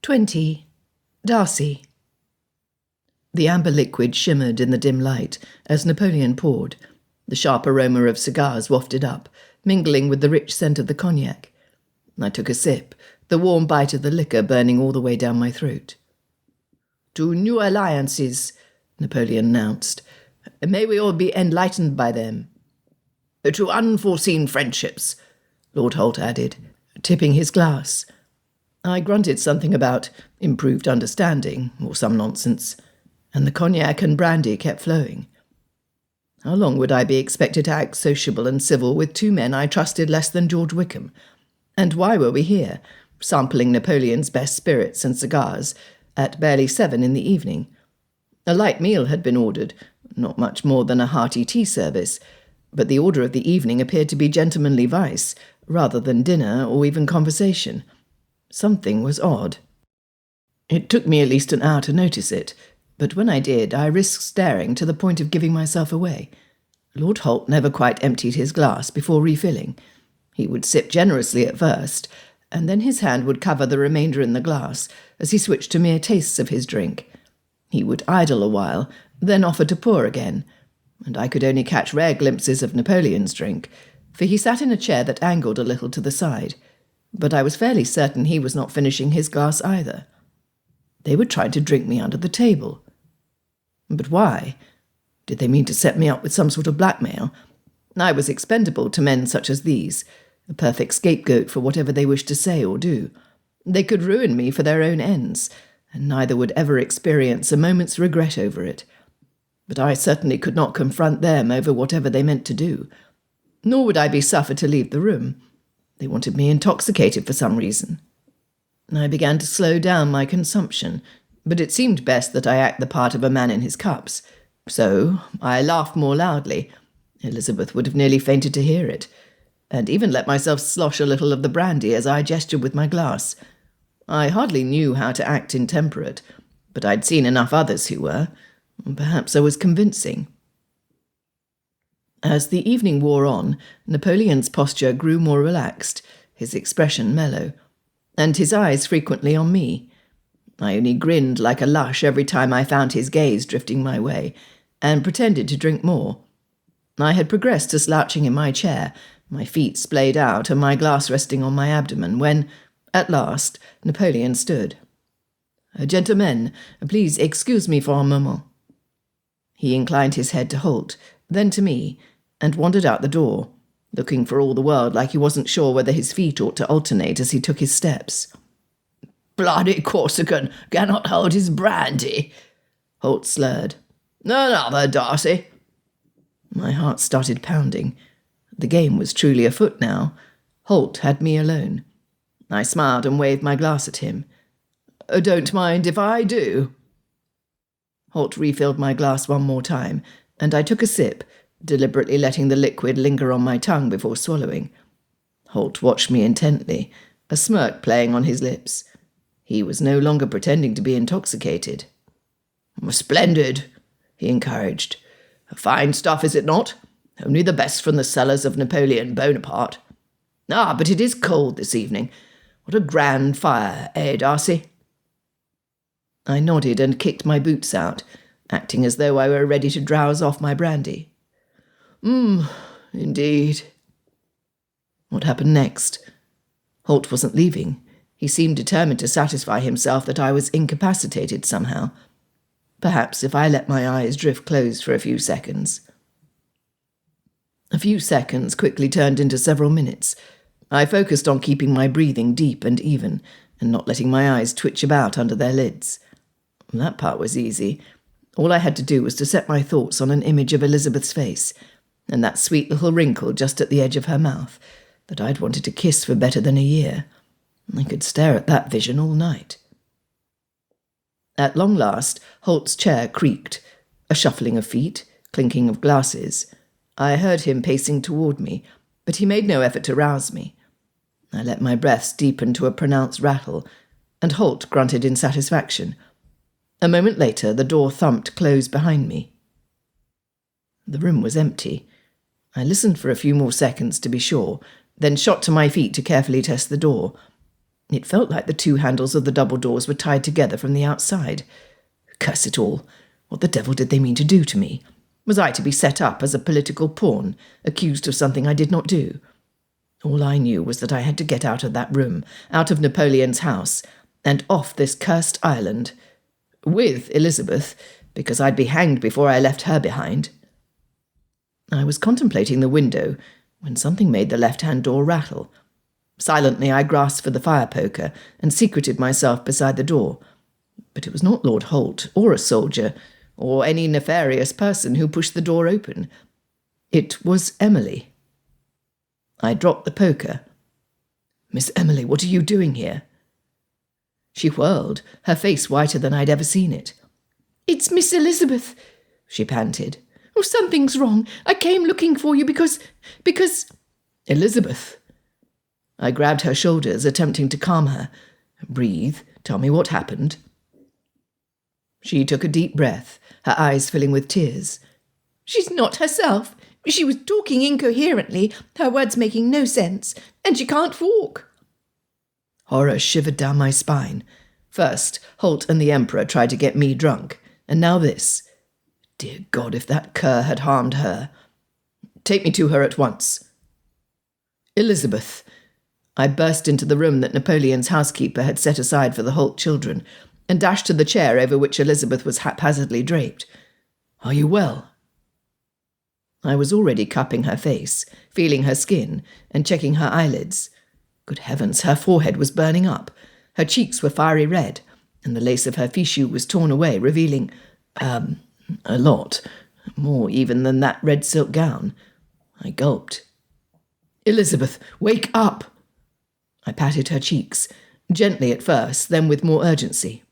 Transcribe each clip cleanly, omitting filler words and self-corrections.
20. Darcy. The amber liquid shimmered in the dim light as Napoleon poured. The sharp aroma of cigars wafted up, mingling with the rich scent of the cognac. I took a sip, the warm bite of the liquor burning all the way down my throat. "To new alliances," Napoleon announced. "May we all be enlightened by them." "To unforeseen friendships," Lord Holt added, tipping his glass. I grunted something about improved understanding, or some nonsense, and the cognac and brandy kept flowing. How long would I be expected to act sociable and civil with two men I trusted less than George Wickham? And why were we here, sampling Napoleon's best spirits and cigars, at barely 7 in the evening? A light meal had been ordered, not much more than a hearty tea service, but the order of the evening appeared to be gentlemanly vice, rather than dinner or even conversation. Something was odd. It took me at least an hour to notice it, but when I did, I risked staring to the point of giving myself away. Lord Holt never quite emptied his glass before refilling. He would sip generously at first, and then his hand would cover the remainder in the glass as he switched to mere tastes of his drink. He would idle a while, then offer to pour again, and I could only catch rare glimpses of Napoleon's drink, for he sat in a chair that angled a little to the side. But I was fairly certain he was not finishing his glass either. They were trying to drink me under the table. But why? Did they mean to set me up with some sort of blackmail? I was expendable to men such as these, a perfect scapegoat for whatever they wished to say or do. They could ruin me for their own ends, and neither would ever experience a moment's regret over it. But I certainly could not confront them over whatever they meant to do. Nor would I be suffered to leave the room. They wanted me intoxicated for some reason. I began to slow down my consumption, but it seemed best that I act the part of a man in his cups. So I laughed more loudly. Elizabeth would have nearly fainted to hear it, and even let myself slosh a little of the brandy as I gestured with my glass. I hardly knew how to act intemperate, but I'd seen enough others who were. Perhaps I was convincing. As the evening wore on, Napoleon's posture grew more relaxed, his expression mellow, and his eyes frequently on me. I only grinned like a lush every time I found his gaze drifting my way, and pretended to drink more. I had progressed to slouching in my chair, my feet splayed out and my glass resting on my abdomen, when, at last, Napoleon stood. "Gentlemen, please excuse me for a moment." He inclined his head to Holt, then to me, and wandered out the door, looking for all the world like he wasn't sure whether his feet ought to alternate as he took his steps. "Bloody Corsican cannot hold his brandy," Holt slurred. "Another, Darcy." My heart started pounding. The game was truly afoot now. Holt had me alone. I smiled and waved my glass at him. "Don't mind if I do." Holt refilled my glass one more time, and I took a sip, deliberately letting the liquid linger on my tongue before swallowing. Holt watched me intently, a smirk playing on his lips. He was no longer pretending to be intoxicated. "Splendid," he encouraged. "Fine stuff, is it not? Only the best from the cellars of Napoleon Bonaparte. Ah, but it is cold this evening. What a grand fire, eh, Darcy?" I nodded and kicked my boots out, acting as though I were ready to drowse off my brandy. Indeed." What happened next? Holt wasn't leaving. He seemed determined to satisfy himself that I was incapacitated somehow. Perhaps if I let my eyes drift closed for a few seconds. A few seconds quickly turned into several minutes. I focused on keeping my breathing deep and even, and not letting my eyes twitch about under their lids. That part was easy. All I had to do was to set my thoughts on an image of Elizabeth's face, and that sweet little wrinkle just at the edge of her mouth, that I'd wanted to kiss for better than a year. I could stare at that vision all night. At long last, Holt's chair creaked, a shuffling of feet, clinking of glasses. I heard him pacing toward me, but he made no effort to rouse me. I let my breaths deepen to a pronounced rattle, and Holt grunted in satisfaction. A moment later, the door thumped closed behind me. The room was empty. I listened for a few more seconds to be sure, then shot to my feet to carefully test the door. It felt like the two handles of the double doors were tied together from the outside. Curse it all. What the devil did they mean to do to me? Was I to be set up as a political pawn, accused of something I did not do? All I knew was that I had to get out of that room, out of Napoleon's house, and off this cursed island. With Elizabeth, because I'd be hanged before I left her behind. I was contemplating the window when something made the left-hand door rattle. Silently I grasped for the fire-poker and secreted myself beside the door. But it was not Lord Holt, or a soldier, or any nefarious person who pushed the door open. It was Emily. I dropped the poker. "Miss Emily, what are you doing here?" She whirled, her face whiter than I'd ever seen it. "It's Miss Elizabeth," she panted. "Oh, something's wrong. I came looking for you because... "Elizabeth." I grabbed her shoulders, attempting to calm her. "Breathe. Tell me what happened." She took a deep breath, her eyes filling with tears. "She's not herself. She was talking incoherently, her words making no sense, and she can't walk." Horror shivered down my spine. First, Holt and the Emperor tried to get me drunk, and now this. Dear God, if that cur had harmed her. "Take me to her at once." "Elizabeth." I burst into the room that Napoleon's housekeeper had set aside for the Holt children, and dashed to the chair over which Elizabeth was haphazardly draped. "Are you well?" I was already cupping her face, feeling her skin, and checking her eyelids. Good heavens, her forehead was burning up. Her cheeks were fiery red, and the lace of her fichu was torn away, revealing, a lot, more even than that red silk gown. I gulped. "Elizabeth, wake up!" I patted her cheeks, gently at first, then with more urgency.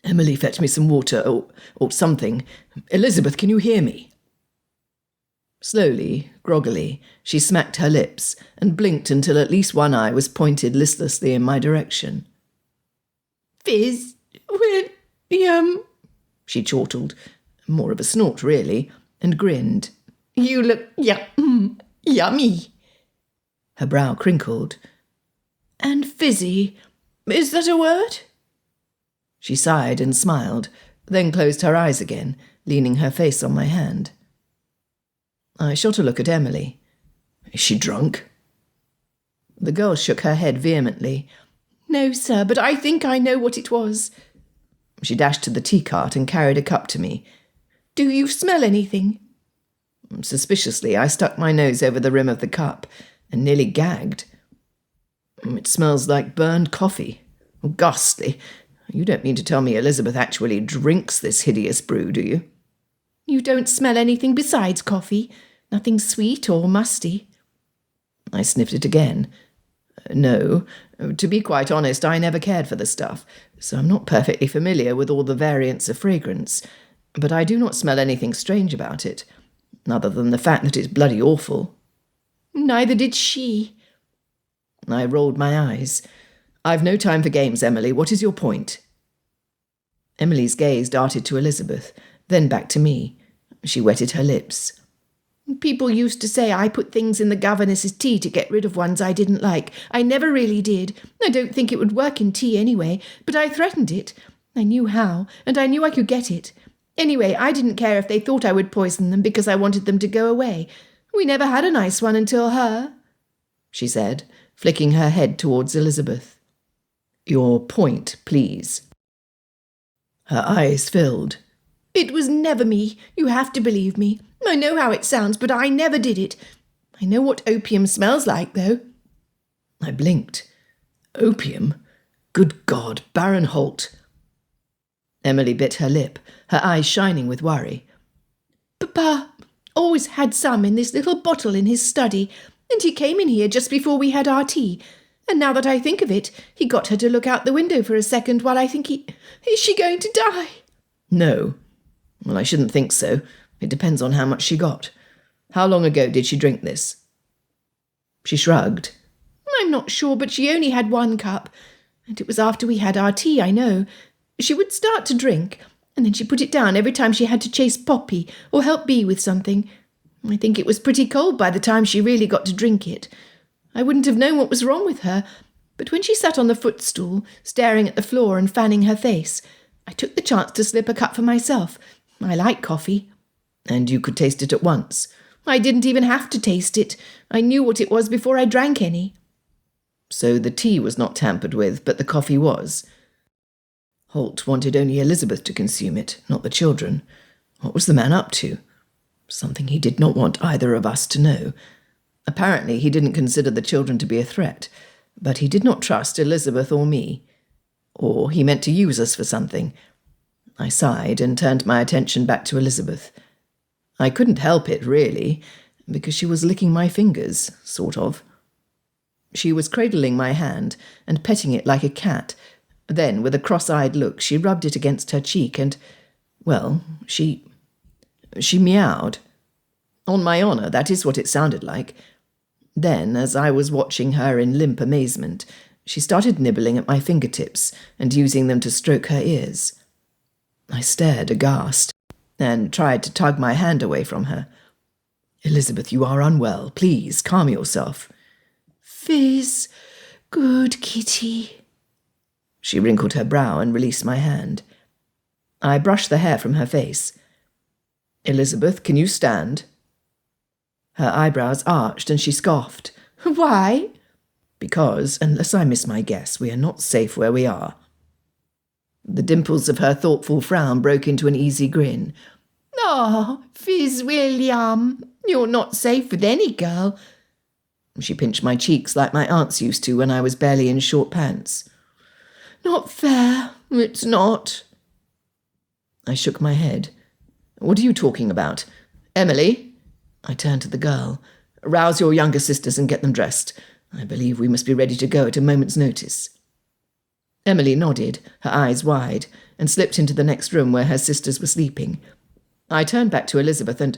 "Emily, fetch me some water, or something. Elizabeth, can you hear me?" Slowly, groggily, she smacked her lips and blinked until at least one eye was pointed listlessly in my direction. "Fizz, she chortled, more of a snort really, and grinned. "You look yummy." Her brow crinkled. "And fizzy, is that a word?" She sighed and smiled, then closed her eyes again, leaning her face on my hand. I shot a look at Emily. "Is she drunk?" The girl shook her head vehemently. "No, sir, but I think I know what it was." She dashed to the tea cart and carried a cup to me. "Do you smell anything?" Suspiciously, I stuck my nose over the rim of the cup and nearly gagged. "It smells like burned coffee. Ghastly. You don't mean to tell me Elizabeth actually drinks this hideous brew, do you?" "You don't smell anything besides coffee? Nothing sweet or musty?" I sniffed it again. "No. To be quite honest, I never cared for the stuff, so I'm not perfectly familiar with all the variants of fragrance. But I do not smell anything strange about it, other than the fact that it's bloody awful." "Neither did she." I rolled my eyes. "I've no time for games, Emily. What is your point?" Emily's gaze darted to Elizabeth, then back to me. She wetted her lips. "People used to say I put things in the governess's tea to get rid of ones I didn't like. I never really did. I don't think it would work in tea anyway, but I threatened it. I knew how, and I knew I could get it. Anyway, I didn't care if they thought I would poison them because I wanted them to go away. We never had a nice one until her," she said, flicking her head towards Elizabeth. "Your point, please." Her eyes filled. "It was never me. You have to believe me. I know how it sounds, but I never did it. I know what opium smells like, though." I blinked. "Opium? Good God, Baron Holt." Emily bit her lip, her eyes shining with worry. "Papa always had some in this little bottle in his study, and he came in here just before we had our tea. And now that I think of it, he got her to look out the window for a second while I think is she going to die?" "No. Well, I shouldn't think so. It depends on how much she got. How long ago did she drink this?" She shrugged. "I'm not sure, but she only had one cup. And it was after we had our tea, I know. She would start to drink, and then she put it down every time she had to chase Poppy or help Bee with something. I think it was pretty cold by the time she really got to drink it. I wouldn't have known what was wrong with her, but when she sat on the footstool, staring at the floor and fanning her face, I took the chance to slip a cup for myself. I like coffee. And you could taste it at once. I didn't even have to taste it. I knew what it was before I drank any. So the tea was not tampered with, but the coffee was. Holt wanted only Elizabeth to consume it, not the children. What was the man up to? Something he did not want either of us to know. Apparently he didn't consider the children to be a threat, but he did not trust Elizabeth or me. Or he meant to use us for something. I sighed and turned my attention back to Elizabeth. I couldn't help it, really, because she was licking my fingers, sort of. She was cradling my hand and petting it like a cat. Then, with a cross-eyed look, she rubbed it against her cheek and, well, she meowed. On my honour, that is what it sounded like. Then, as I was watching her in limp amazement, she started nibbling at my fingertips and using them to stroke her ears. I stared aghast and tried to tug my hand away from her. "Elizabeth, you are unwell. Please, calm yourself." "Fizz, good kitty." She wrinkled her brow and released my hand. I brushed the hair from her face. "Elizabeth, can you stand?" Her eyebrows arched and she scoffed. "Why?" "Because, unless I miss my guess, we are not safe where we are." The dimples of her thoughtful frown broke into an easy grin. "Oh, Fizz William, you're not safe with any girl." She pinched my cheeks like my aunts used to when I was barely in short pants. "Not fair, it's not." I shook my head. "What are you talking about? Emily?" I turned to the girl. "Rouse your younger sisters and get them dressed. I believe we must be ready to go at a moment's notice." Emily nodded, her eyes wide, and slipped into the next room where her sisters were sleeping. I turned back to Elizabeth and...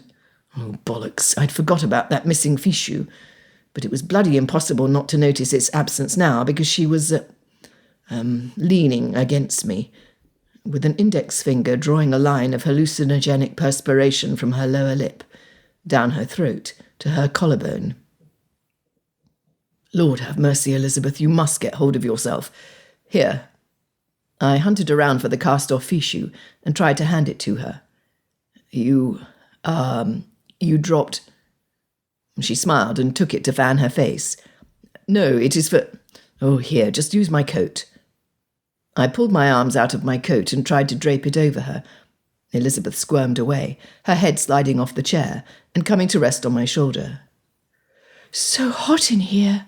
Oh, bollocks, I'd forgot about that missing fichu. But it was bloody impossible not to notice its absence now because she was, leaning against me, with an index finger drawing a line of hallucinogenic perspiration from her lower lip, down her throat, to her collarbone. Lord have mercy, Elizabeth, you must get hold of yourself. Here. I hunted around for the cast-off fichu and tried to hand it to her. You dropped... She smiled and took it to fan her face. No, it is for... Oh, here, just use my coat. I pulled my arms out of my coat and tried to drape it over her. Elizabeth squirmed away, her head sliding off the chair and coming to rest on my shoulder. So hot in here,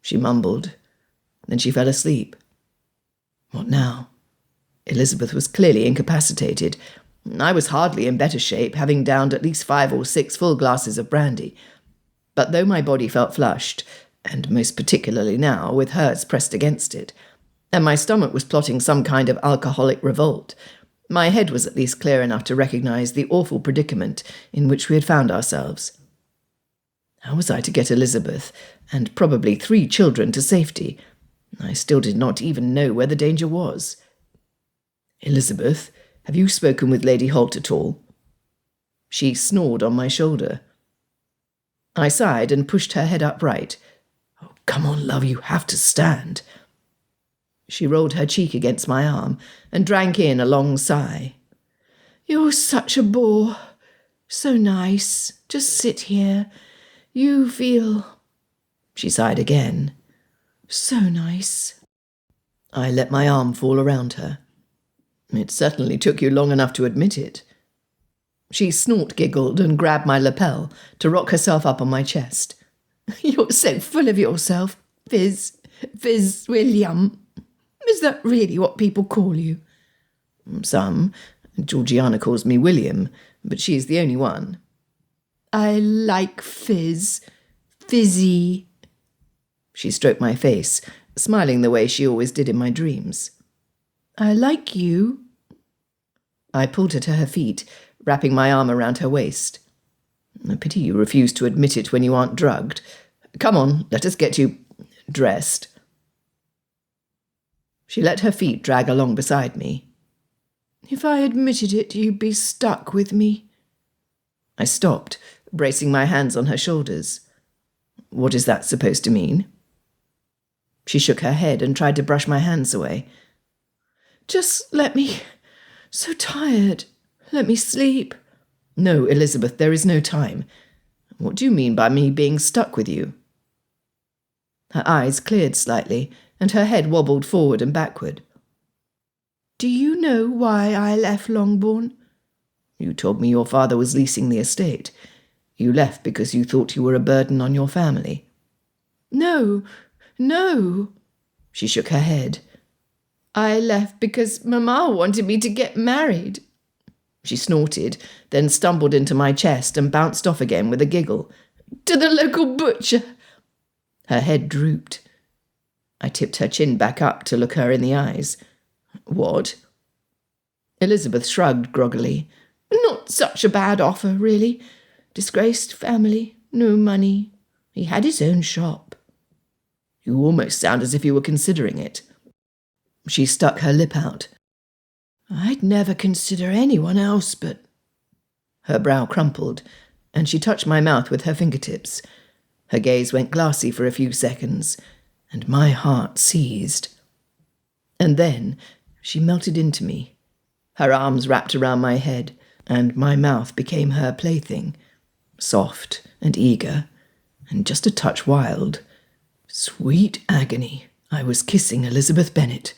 she mumbled. Then she fell asleep. What now? Elizabeth was clearly incapacitated. I was hardly in better shape, having downed at least 5 or 6 full glasses of brandy. But though my body felt flushed, and most particularly now with hers pressed against it, and my stomach was plotting some kind of alcoholic revolt, my head was at least clear enough to recognise the awful predicament in which we had found ourselves. How was I to get Elizabeth, and probably 3 children, to safety? I still did not even know where the danger was. Elizabeth, have you spoken with Lady Holt at all? She snored on my shoulder. I sighed and pushed her head upright. Oh, come on, love, you have to stand. She rolled her cheek against my arm and drank in a long sigh. You're such a bore. So nice. Just sit here. You feel... She sighed again. So nice. I let my arm fall around her. It certainly took you long enough to admit it. She snort-giggled and grabbed my lapel to rock herself up on my chest. You're so full of yourself, Fizz William. Is that really what people call you? Some. Georgiana calls me William, but she's the only one. I like Fizz. Fizzy. She stroked my face, smiling the way she always did in my dreams. I like you. I pulled her to her feet, wrapping my arm around her waist. A pity you refuse to admit it when you aren't drugged. Come on, let us get you dressed. She let her feet drag along beside me. If I admitted it, you'd be stuck with me. I stopped, bracing my hands on her shoulders. What is that supposed to mean? She shook her head and tried to brush my hands away. "Just let me... So tired. Let me sleep." "No, Elizabeth, there is no time. What do you mean by me being stuck with you?" Her eyes cleared slightly, and her head wobbled forward and backward. "Do you know why I left Longbourn?" "You told me your father was leasing the estate. You left because you thought you were a burden on your family." No. She shook her head. "I left because Mamma wanted me to get married." She snorted, then stumbled into my chest and bounced off again with a giggle. "To the local butcher." Her head drooped. I tipped her chin back up to look her in the eyes. "What?" Elizabeth shrugged groggily. "Not such a bad offer, really. Disgraced family, no money. He had his own shop." "You almost sound as if you were considering it." She stuck her lip out. "I'd never consider anyone else but—" Her brow crumpled, and she touched my mouth with her fingertips. Her gaze went glassy for a few seconds, and my heart seized. And then she melted into me. Her arms wrapped around my head, and my mouth became her plaything, soft and eager, and just a touch wild. Sweet agony. I was kissing Elizabeth Bennet.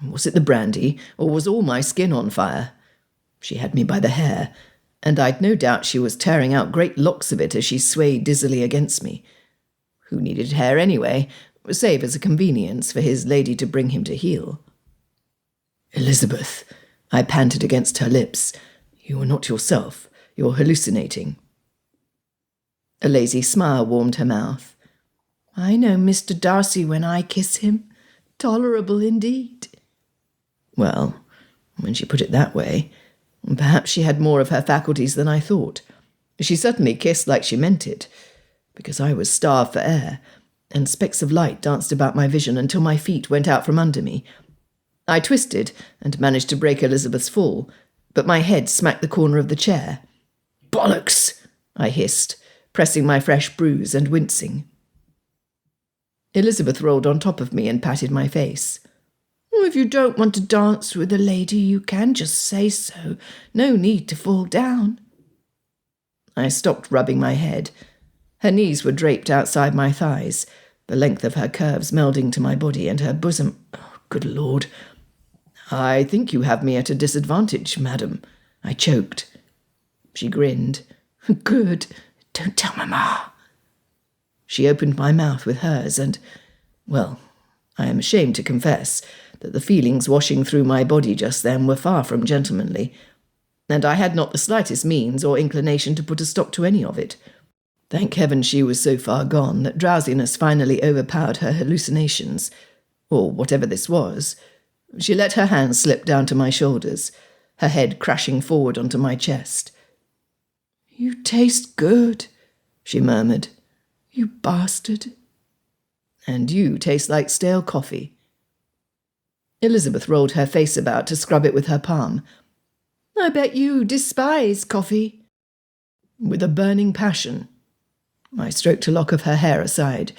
Was it the brandy, or was all my skin on fire? She had me by the hair, and I'd no doubt she was tearing out great locks of it as she swayed dizzily against me. Who needed hair anyway, save as a convenience for his lady to bring him to heel? "Elizabeth," I panted against her lips, "you are not yourself. You're hallucinating." A lazy smile warmed her mouth. "I know Mr. Darcy when I kiss him. Tolerable indeed." Well, when she put it that way, perhaps she had more of her faculties than I thought. She certainly kissed like she meant it, because I was starved for air, and specks of light danced about my vision until my feet went out from under me. I twisted and managed to break Elizabeth's fall, but my head smacked the corner of the chair. "Bollocks!" I hissed, pressing my fresh bruise and wincing. Elizabeth rolled on top of me and patted my face. "If you don't want to dance with a lady, you can just say so. No need to fall down." I stopped rubbing my head. Her knees were draped outside my thighs, the length of her curves melding to my body, and her bosom... Oh, good Lord. "I think you have me at a disadvantage, madam," I choked. She grinned. "Good. Don't tell Mamma." She opened my mouth with hers and, well, I am ashamed to confess that the feelings washing through my body just then were far from gentlemanly, and I had not the slightest means or inclination to put a stop to any of it. Thank heaven she was so far gone that drowsiness finally overpowered her hallucinations, or whatever this was. She let her hands slip down to my shoulders, her head crashing forward onto my chest. "You taste good," she murmured. "You bastard." "And you taste like stale coffee." Elizabeth rolled her face about to scrub it with her palm. "I bet you despise coffee." "With a burning passion." I stroked a lock of her hair aside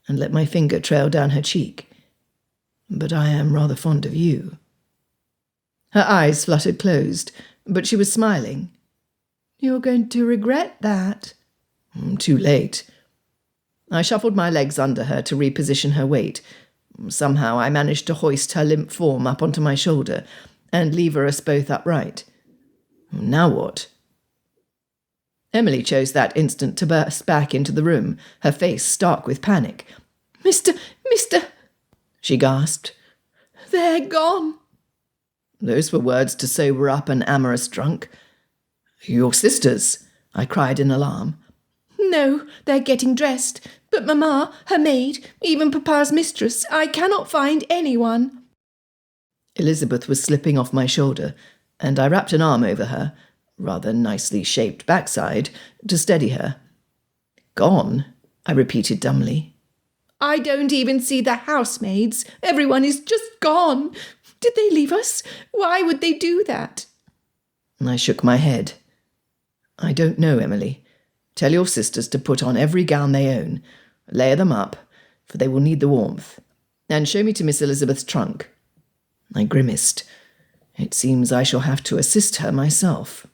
and let my finger trail down her cheek. "But I am rather fond of you." Her eyes fluttered closed, but she was smiling. "You're going to regret that." "Too late." I shuffled my legs under her to reposition her weight. Somehow I managed to hoist her limp form up onto my shoulder and lever us both upright. Now what? Emily chose that instant to burst back into the room, her face stark with panic. Mr. she gasped. "They're gone." Those were words to sober up an amorous drunk. "Your sisters," I cried in alarm. "No, they're getting dressed. But Mamma, her maid, even Papa's mistress, I cannot find anyone." Elizabeth was slipping off my shoulder, and I wrapped an arm over her, rather nicely shaped backside, to steady her. "Gone?" I repeated dumbly. "I don't even see the housemaids. Everyone is just gone. Did they leave us? Why would they do that?" I shook my head. "I don't know, Emily. Tell your sisters to put on every gown they own. Layer them up, for they will need the warmth. and show me to Miss Elizabeth's trunk." I grimaced. It seems I shall have to assist her myself.